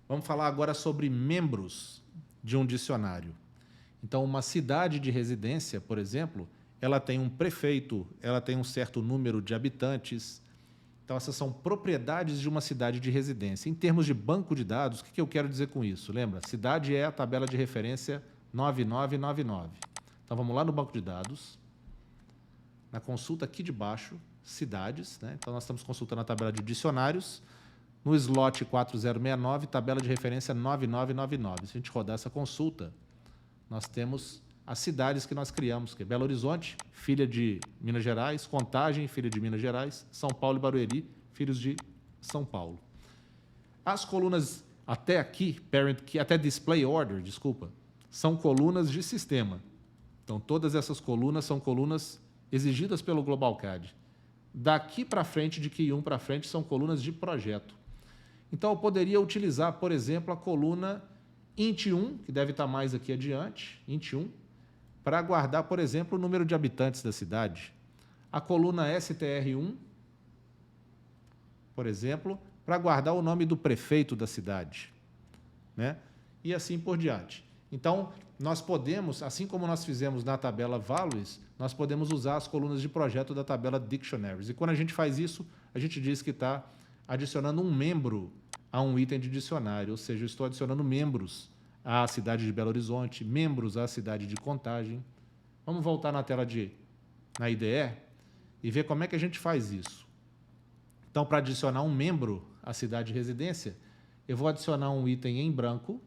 Vamos falar agora sobre membros de um dicionário. Então, uma cidade de residência, por exemplo, ela tem um prefeito, ela tem um certo número de habitantes. Então, essas são propriedades de uma cidade de residência. Em termos de banco de dados, o que eu quero dizer com isso? Lembra? Cidade é a tabela de referência 9999. Então, vamos lá no banco de dados, na consulta aqui de baixo, cidades, né? Então, nós estamos consultando a tabela de dicionários. No slot 4069, tabela de referência 9999. Se a gente rodar essa consulta, nós temos as cidades que nós criamos, que é Belo Horizonte, filha de Minas Gerais, Contagem, filha de Minas Gerais, São Paulo e Barueri, filhos de São Paulo. As colunas até aqui, parent key, até display order, desculpa, são colunas de sistema. Então, todas essas colunas são colunas exigidas pelo GlobalCAD. Daqui para frente, de Key 1 para frente, são colunas de projeto. Então, eu poderia utilizar, por exemplo, a coluna int1, que deve estar mais aqui adiante, int1, para guardar, por exemplo, o número de habitantes da cidade. A coluna str1, por exemplo, para guardar o nome do prefeito da cidade, né? E assim por diante. Então, nós podemos, assim como nós fizemos na tabela values, nós podemos usar as colunas de projeto da tabela dictionaries. E quando a gente faz isso, a gente diz que está adicionando um membro a um item de dicionário, ou seja, eu estou adicionando membros à cidade de Belo Horizonte, membros à cidade de Contagem. Vamos voltar na IDE e ver como é que a gente faz isso. Então, para adicionar um membro à cidade de residência, eu vou adicionar um item em branco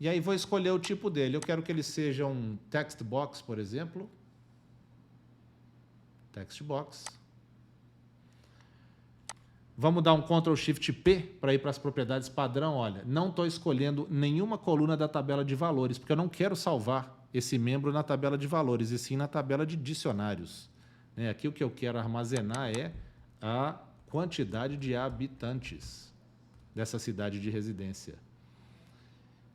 e aí vou escolher o tipo dele. Eu quero que ele seja um text box, por exemplo. Text box. Vamos dar um Ctrl Shift P para ir para as propriedades padrão. Olha, não estou escolhendo nenhuma coluna da tabela de valores, porque eu não quero salvar esse membro na tabela de valores, e sim na tabela de dicionários. Aqui o que eu quero armazenar é a quantidade de habitantes dessa cidade de residência.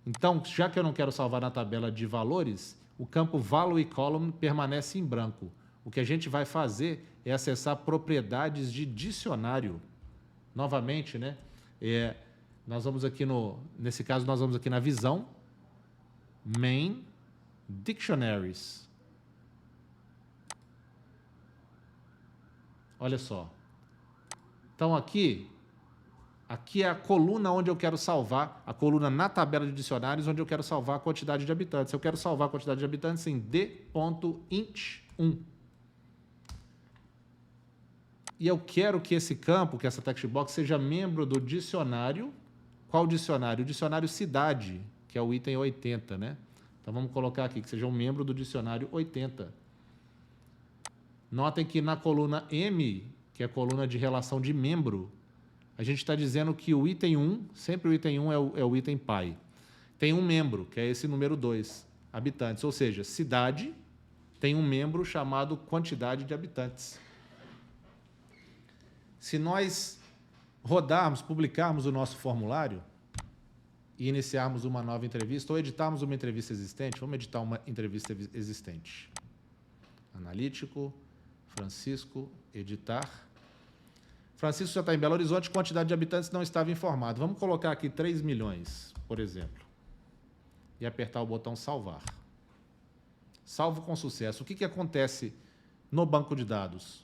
Então, já que eu não quero salvar na tabela de valores, o campo Value Column permanece em branco. O que a gente vai fazer é acessar propriedades de dicionário. Novamente, né? Nós vamos aqui nesse caso, nós vamos aqui na visão, Main, Dictionaries. Olha só. Então, aqui é a coluna onde eu quero salvar, a coluna na tabela de dicionários, onde eu quero salvar a quantidade de habitantes. Eu quero salvar a quantidade de habitantes em d.int1. E eu quero que esse campo, que essa text box, seja membro do dicionário. Qual dicionário? O dicionário cidade, que é o item 80, né? Então, vamos colocar aqui que seja um membro do dicionário 80. Notem que na coluna M, que é a coluna de relação de membro, a gente está dizendo que o item 1, sempre o item 1 é o item pai. Tem um membro, que é esse número 2, habitantes. Ou seja, cidade tem um membro chamado quantidade de habitantes. Se nós rodarmos, publicarmos o nosso formulário e iniciarmos uma nova entrevista, ou editarmos uma entrevista existente, vamos editar uma entrevista existente. Analítico, Francisco, editar. Francisco já está em Belo Horizonte, quantidade de habitantes não estava informado. Vamos colocar aqui 3 milhões, por exemplo. E apertar o botão salvar. Salvo com sucesso. O que acontece no banco de dados?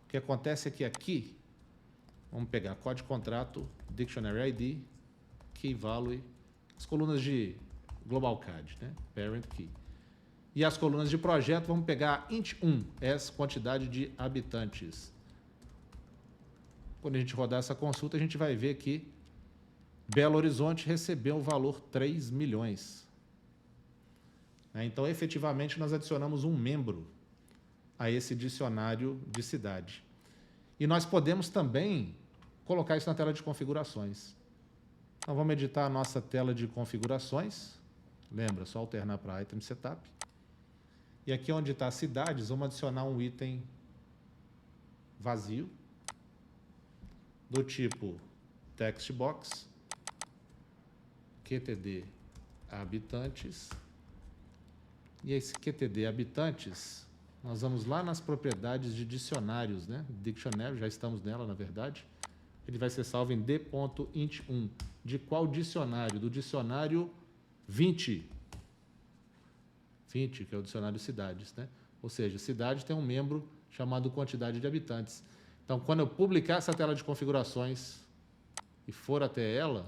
O que acontece é que aqui, vamos pegar código contrato, Dictionary ID, Key Value, as colunas de GlobalCAD, né? Parent Key. E as colunas de projeto, vamos pegar int1, essa quantidade de habitantes. Quando a gente rodar essa consulta, a gente vai ver que Belo Horizonte recebeu o valor 3 milhões. Então, efetivamente, nós adicionamos um membro a esse dicionário de cidade. E nós podemos também colocar isso na tela de configurações. Então, vamos editar a nossa tela de configurações. Lembra, só alternar para Item Setup. E aqui onde está cidades, vamos adicionar um item vazio, do tipo text box, QTD habitantes, E esse QTD habitantes, nós vamos lá nas propriedades de dicionários, né? Dictionary, já estamos nela, na verdade. Ele vai ser salvo em d.int1. De qual dicionário? Do dicionário 20. 20, que é o dicionário cidades, né? Ou seja, cidade tem um membro chamado quantidade de habitantes. Então, quando eu publicar essa tela de configurações e for até ela,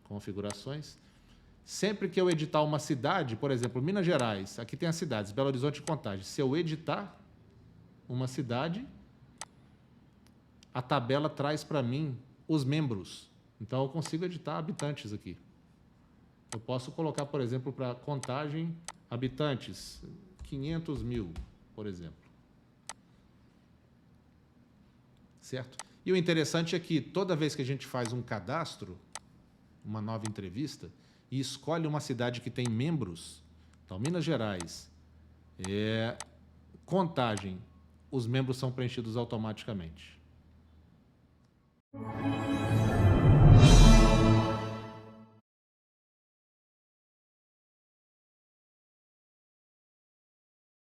configurações, sempre que eu editar uma cidade, por exemplo, Minas Gerais, aqui tem as cidades, Belo Horizonte e Contagem. Se eu editar uma cidade, a tabela traz para mim os membros. Então, eu consigo editar habitantes aqui. Eu posso colocar, por exemplo, para Contagem, habitantes, 500 mil, por exemplo. Certo? E o interessante é que toda vez que a gente faz um cadastro, uma nova entrevista, e escolhe uma cidade que tem membros, então, Minas Gerais, Contagem, os membros são preenchidos automaticamente.